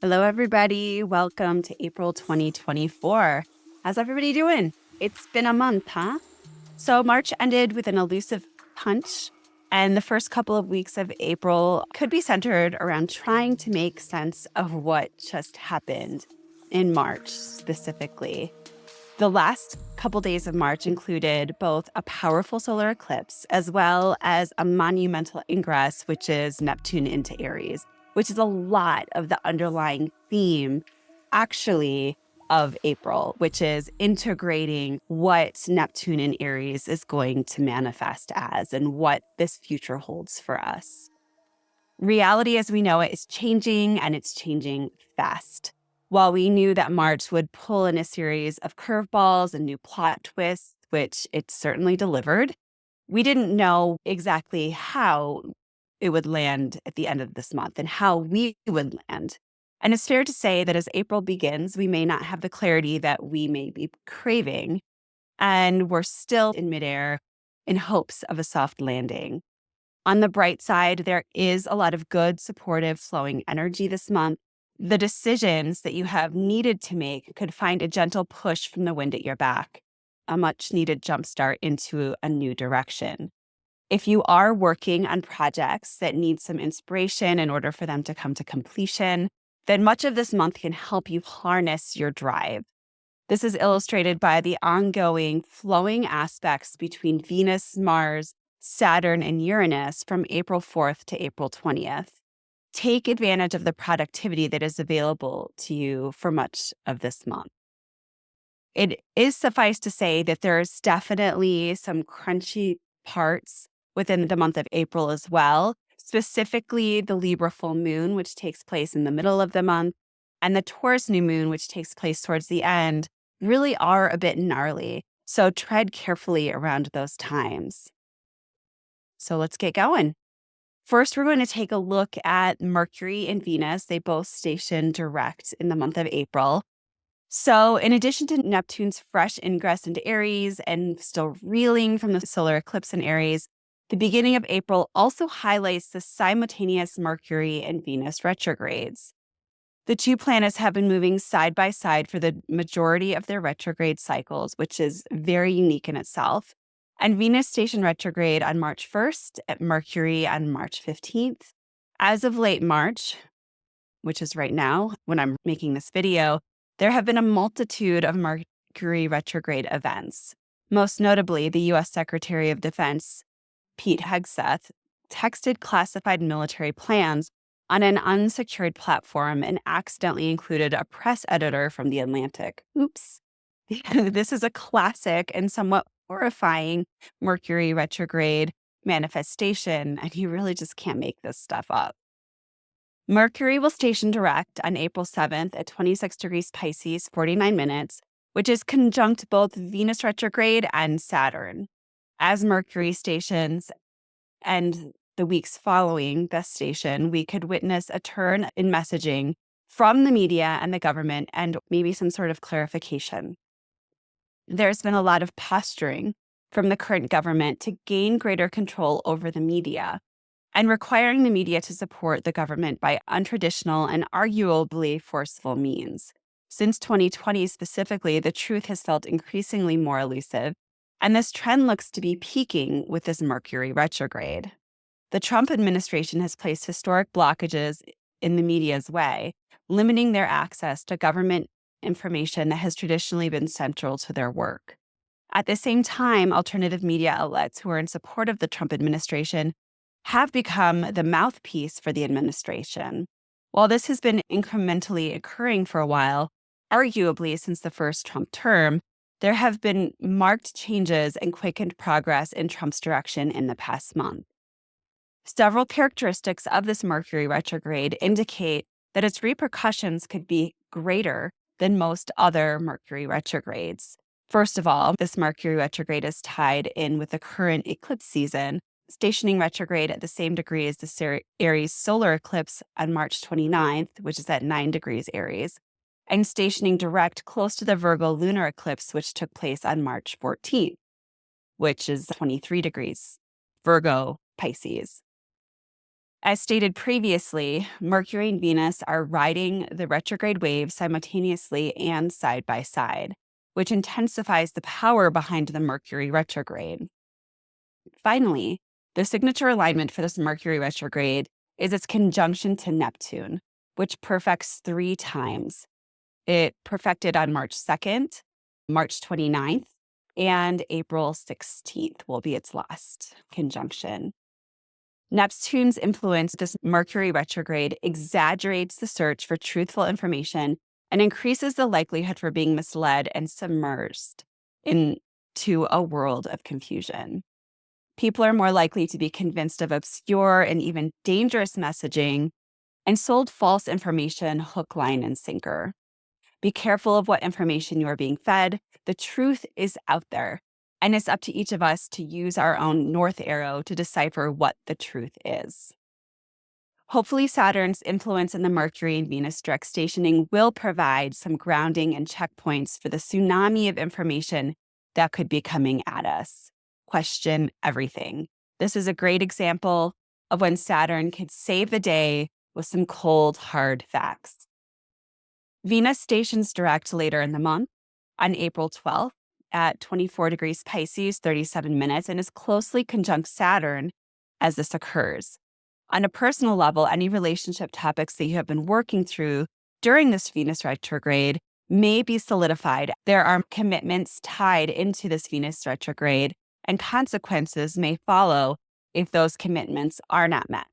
Hello, everybody. Welcome to April 2024. How's everybody doing? It's been a month, huh? So March ended with an elusive punch, and the first couple of weeks of April could be centered around trying to make sense of what just happened in March specifically. The last couple days of March included both a powerful solar eclipse as well as a monumental ingress, which is Neptune into Aries, which is a lot of the underlying theme, actually, of April, which is integrating what Neptune in Aries is going to manifest as and what this future holds for us. Reality as we know it is changing, and it's changing fast. While we knew that March would pull in a series of curveballs and new plot twists, which it certainly delivered, we didn't know exactly how it would land at the end of this month and how we would land. And it's fair to say that as April begins, we may not have the clarity that we may be craving, and we're still in midair in hopes of a soft landing. On the bright side, there is a lot of good, supportive, flowing energy this month. The decisions that you have needed to make could find a gentle push from the wind at your back, a much needed jumpstart into a new direction. If you are working on projects that need some inspiration in order for them to come to completion, then much of this month can help you harness your drive. This is illustrated by the ongoing flowing aspects between Venus, Mars, Saturn, and Uranus from April 4th to April 20th. Take advantage of the productivity that is available to you for much of this month. It is suffice to say that there's definitely some crunchy parts within the month of April as well, specifically the Libra full moon, which takes place in the middle of the month, and the Taurus new moon, which takes place towards the end, really are a bit gnarly. So tread carefully around those times. So let's get going. First, we're going to take a look at Mercury and Venus. They both station direct in the month of April. So in addition to Neptune's fresh ingress into Aries and still reeling from the solar eclipse in Aries, the beginning of April also highlights the simultaneous Mercury and Venus retrogrades. The two planets have been moving side by side for the majority of their retrograde cycles, which is very unique in itself. And Venus stationed retrograde on March 1st, at Mercury on March 15th. As of late March, which is right now when I'm making this video, there have been a multitude of Mercury retrograde events. Most notably, the U.S. Secretary of Defense, Pete Hegseth, texted classified military plans on an unsecured platform and accidentally included a press editor from The Atlantic. Oops. This is a classic and somewhat horrifying Mercury retrograde manifestation, and you really just can't make this stuff up. Mercury will station direct on April 7th at 26 degrees Pisces, 49 minutes, which is conjunct both Venus retrograde and Saturn. As Mercury stations and the weeks following the station, we could witness a turn in messaging from the media and the government and maybe some sort of clarification. There's been a lot of posturing from the current government to gain greater control over the media and requiring the media to support the government by untraditional and arguably forceful means. Since 2020 specifically, the truth has felt increasingly more elusive, and this trend looks to be peaking with this Mercury retrograde. The Trump administration has placed historic blockages in the media's way, limiting their access to government information that has traditionally been central to their work. At the same time, alternative media outlets who are in support of the Trump administration have become the mouthpiece for the administration. While this has been incrementally occurring for a while, arguably since the first Trump term, there have been marked changes and quickened progress in Trump's direction in the past month. Several characteristics of this Mercury retrograde indicate that its repercussions could be greater than most other Mercury retrogrades. First of all, this Mercury retrograde is tied in with the current eclipse season, stationing retrograde at the same degree as the Aries Solar Eclipse on March 29th, which is at 9 degrees Aries, and stationing direct close to the Virgo lunar eclipse, which took place on March 14th, which is 23 degrees Virgo Pisces. As stated previously, Mercury and Venus are riding the retrograde wave simultaneously and side by side, which intensifies the power behind the Mercury retrograde. Finally, the signature alignment for this Mercury retrograde is its conjunction to Neptune, which perfects 3 times. It perfected on March 2nd, March 29th, and April 16th will be its last conjunction. Neptune's influence, this Mercury retrograde, exaggerates the search for truthful information and increases the likelihood for being misled and submerged into a world of confusion. People are more likely to be convinced of obscure and even dangerous messaging and sold false information hook, line, and sinker. Be careful of what information you are being fed. The truth is out there, and it's up to each of us to use our own North Arrow to decipher what the truth is. Hopefully, Saturn's influence in the Mercury and Venus direct stationing will provide some grounding and checkpoints for the tsunami of information that could be coming at us. Question everything. This is a great example of when Saturn could save the day with some cold, hard facts. Venus stations direct later in the month on April 12th at 24 degrees Pisces, 37 minutes, and is closely conjunct Saturn as this occurs. On a personal level, any relationship topics that you have been working through during this Venus retrograde may be solidified. There are commitments tied into this Venus retrograde, and consequences may follow if those commitments are not met.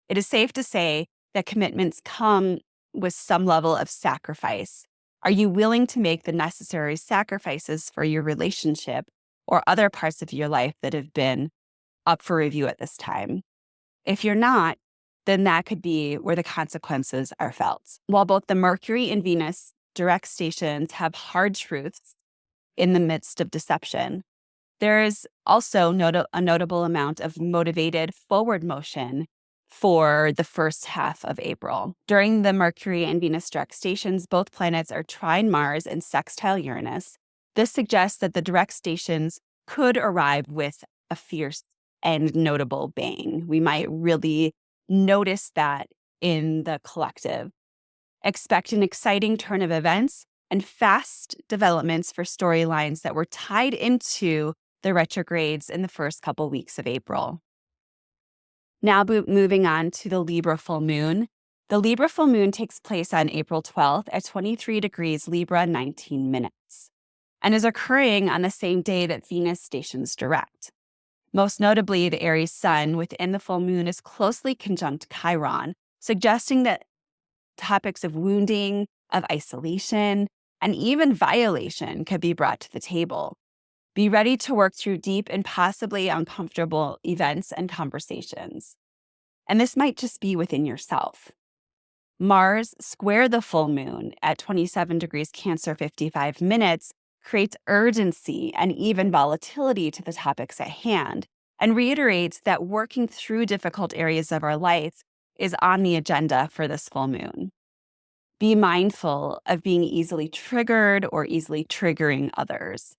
It is safe to say that commitments come with some level of sacrifice. Are you willing to make the necessary sacrifices for your relationship or other parts of your life that have been up for review at this time? If you're not, then that could be where the consequences are felt. While both the Mercury and Venus direct stations have hard truths in the midst of deception, there is also a notable amount of motivated forward motion for the first half of April. During the Mercury and Venus direct stations, both planets are trine Mars and sextile Uranus. This suggests that the direct stations could arrive with a fierce and notable bang. We might really notice that in the collective. Expect an exciting turn of events and fast developments for storylines that were tied into the retrogrades in the first couple weeks of April. Now moving on to the Libra full moon. The Libra full moon takes place on April 12th at 23 degrees Libra, 19 minutes, and is occurring on the same day that Venus stations direct. Most notably, the Aries sun within the full moon is closely conjunct Chiron, suggesting that topics of wounding, of isolation, and even violation could be brought to the table. Be ready to work through deep and possibly uncomfortable events and conversations. And this might just be within yourself. Mars square the full moon at 27 degrees Cancer, 55 minutes, creates urgency and even volatility to the topics at hand, and reiterates that working through difficult areas of our life is on the agenda for this full moon. Be mindful of being easily triggered or easily triggering others.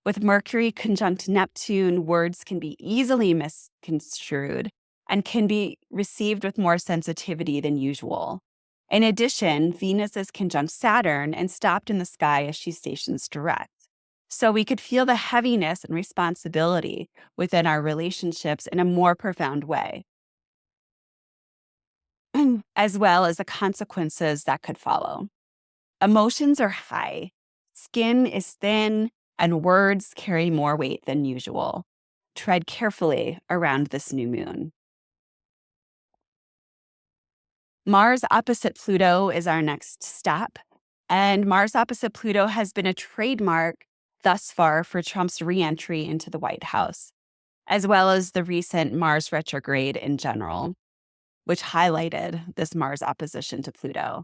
With Mercury conjunct Neptune, words can be easily misconstrued and can be received with more sensitivity than usual. In addition, Venus is conjunct Saturn and stopped in the sky as she stations direct. So we could feel the heaviness and responsibility within our relationships in a more profound way, as well as the consequences that could follow. Emotions are high, skin is thin, and words carry more weight than usual. Tread carefully around this new moon. Mars opposite Pluto is our next step, and Mars opposite Pluto has been a trademark thus far for Trump's re-entry into the White House, as well as the recent Mars retrograde in general, which highlighted this Mars opposition to Pluto.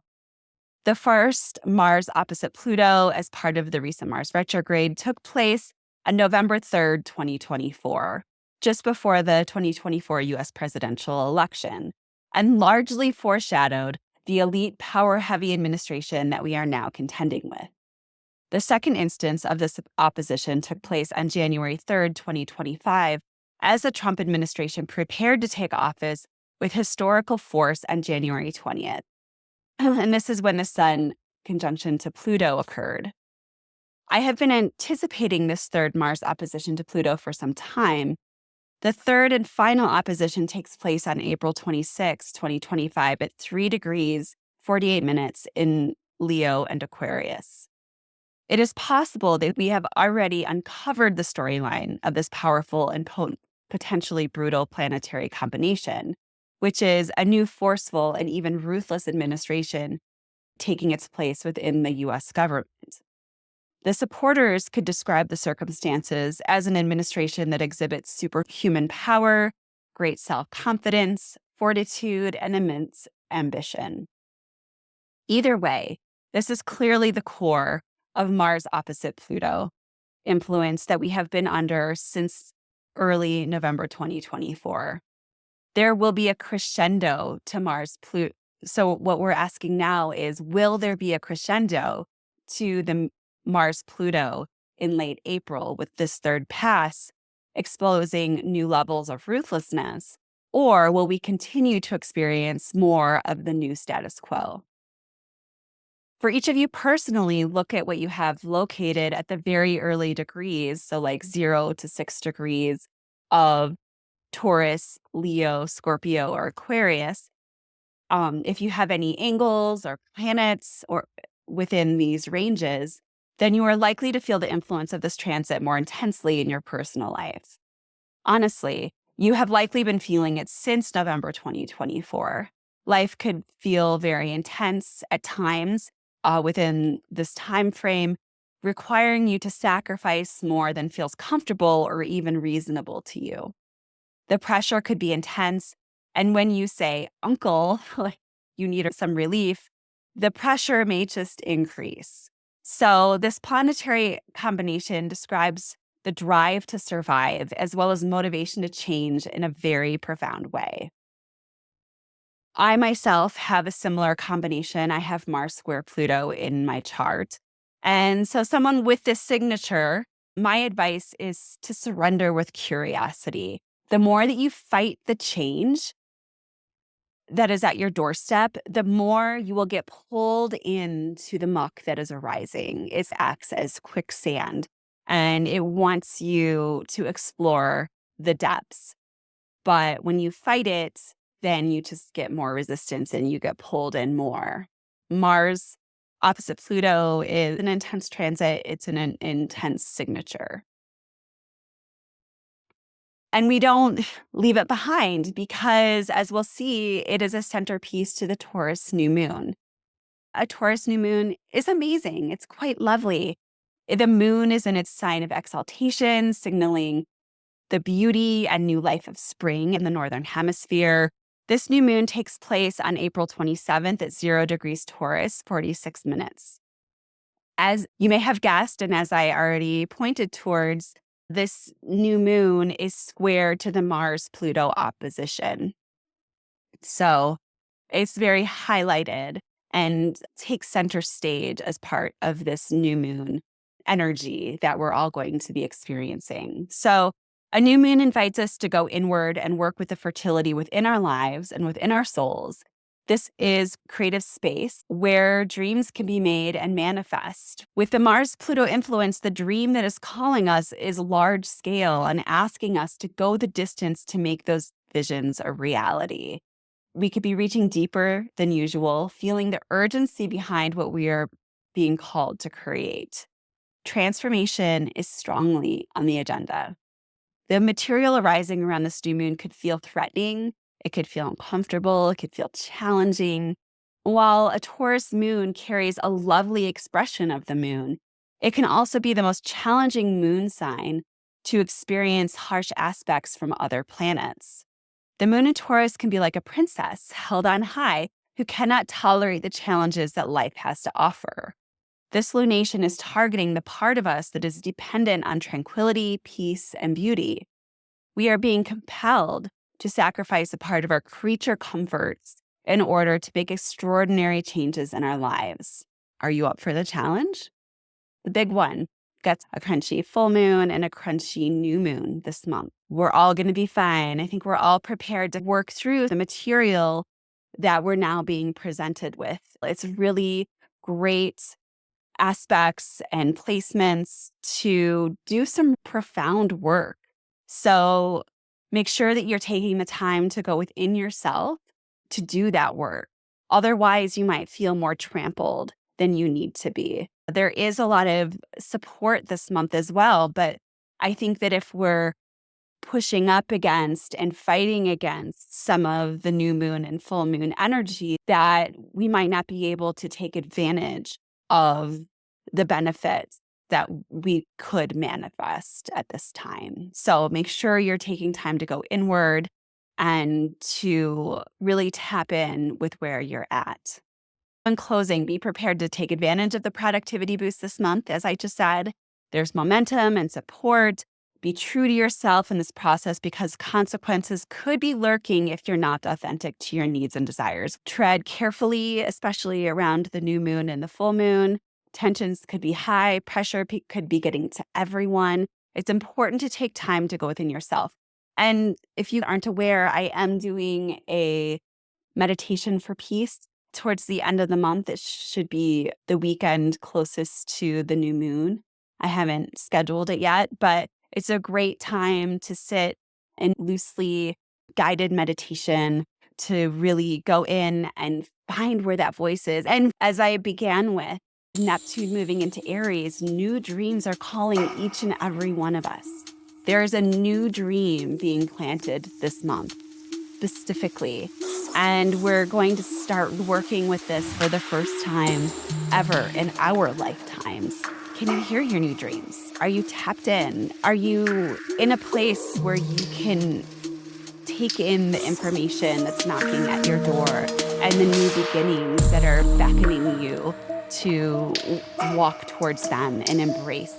The first Mars opposite Pluto as part of the recent Mars retrograde took place on November 3rd, 2024, just before the 2024 US presidential election, and largely foreshadowed the elite, power-heavy administration that we are now contending with. The second instance of this opposition took place on January 3rd, 2025, as the Trump administration prepared to take office with historical force on January 20th. And this is when the Sun conjunction to Pluto occurred. I have been anticipating this third Mars opposition to Pluto for some time. The third and final opposition takes place on April 26, 2025 at 3 degrees, 48 minutes in Leo and Aquarius. It is possible that we have already uncovered the storyline of this powerful and potentially brutal planetary combination, which is a new forceful and even ruthless administration taking its place within the US government. The supporters could describe the circumstances as an administration that exhibits superhuman power, great self-confidence, fortitude, and immense ambition. Either way, this is clearly the core of Mars opposite Pluto influence that we have been under since early November 2024. There will be a crescendo to Mars Pluto. So what we're asking now is, will there be a crescendo to the Mars Pluto in late April with this third pass exposing new levels of ruthlessness? Or will we continue to experience more of the new status quo? For each of you personally, look at what you have located at the very early degrees, so like 0 to 6 degrees of Taurus, Leo, Scorpio, or Aquarius. If you have any angles or planets or within these ranges, then you are likely to feel the influence of this transit more intensely in your personal life. Honestly, you have likely been feeling it since November 2024. Life could feel very intense at times within this time frame, requiring you to sacrifice more than feels comfortable or even reasonable to you. The pressure could be intense, and when you say, "Uncle," like you need some relief, the pressure may just increase. So this planetary combination describes the drive to survive as well as motivation to change in a very profound way. I myself have a similar combination. I have Mars square Pluto in my chart. And so someone with this signature, my advice is to surrender with curiosity. The more that you fight the change that is at your doorstep, the more you will get pulled into the muck that is arising. It acts as quicksand and it wants you to explore the depths. But when you fight it, then you just get more resistance and you get pulled in more. Mars opposite Pluto is an intense transit. It's an intense signature. And we don't leave it behind because, as we'll see, it is a centerpiece to the Taurus new moon. A Taurus new moon is amazing. It's quite lovely. The moon is in its sign of exaltation, signaling the beauty and new life of spring in the Northern Hemisphere. This new moon takes place on April 27th at 0 degrees Taurus, 46 minutes. As you may have guessed, and as I already pointed towards, this new moon is square to the Mars-Pluto opposition. So it's very highlighted and takes center stage as part of this new moon energy that we're all going to be experiencing. So a new moon invites us to go inward and work with the fertility within our lives and within our souls. This is creative space where dreams can be made and manifest. With the Mars-Pluto influence, the dream that is calling us is large scale and asking us to go the distance to make those visions a reality. We could be reaching deeper than usual, feeling the urgency behind what we are being called to create. Transformation is strongly on the agenda. The material arising around this new moon could feel threatening. It could feel uncomfortable. It could feel challenging. While a Taurus moon carries a lovely expression of the moon, it can also be the most challenging moon sign to experience harsh aspects from other planets. The moon in Taurus can be like a princess held on high who cannot tolerate the challenges that life has to offer. This lunation is targeting the part of us that is dependent on tranquility, peace, and beauty. We are being compelled to sacrifice a part of our creature comforts in order to make extraordinary changes in our lives. Are you up for the challenge? The big one gets a crunchy full moon and a crunchy new moon this month. we're all going to be fine. I think we're all prepared to work through the material that we're now being presented with. It's really great aspects and placements to do some profound work. So make sure that you're taking the time to go within yourself to do that work. Otherwise, you might feel more trampled than you need to be. There is a lot of support this month as well, but I think that if we're pushing up against and fighting against some of the new moon and full moon energy, that we might not be able to take advantage of the benefits that we could manifest at this time. So make sure you're taking time to go inward and to really tap in with where you're at. In closing, be prepared to take advantage of the productivity boost this month. As I just said, there's momentum and support. Be true to yourself in this process because consequences could be lurking if you're not authentic to your needs and desires. Tread carefully, especially around the new moon and the full moon. Tensions could be high, pressure could be getting to everyone. It's important to take time to go within yourself. And if you aren't aware, I am doing a meditation for peace towards the end of the month. It should be the weekend closest to the new moon. I haven't scheduled it yet, but it's a great time to sit in loosely guided meditation to really go in and find where that voice is. And as I began with, Neptune moving into Aries, new dreams are calling each and every one of us. There is a new dream being planted this month, specifically. And we're going to start working with this for the first time ever in our lifetimes. Can you hear your new dreams? Are you tapped in? Are you in a place where you can take in the information that's knocking at your door and the new beginnings that are beckoning you to walk towards them and embrace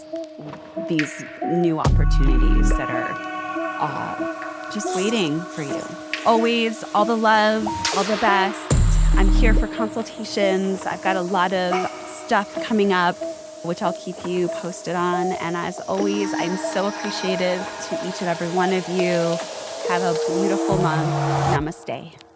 these new opportunities that are just waiting for you? Always, all the love, all the best. I'm here for consultations. I've got a lot of stuff coming up, which I'll keep you posted on. And as always, I'm so appreciative to each and every one of you. Have a beautiful month. Namaste.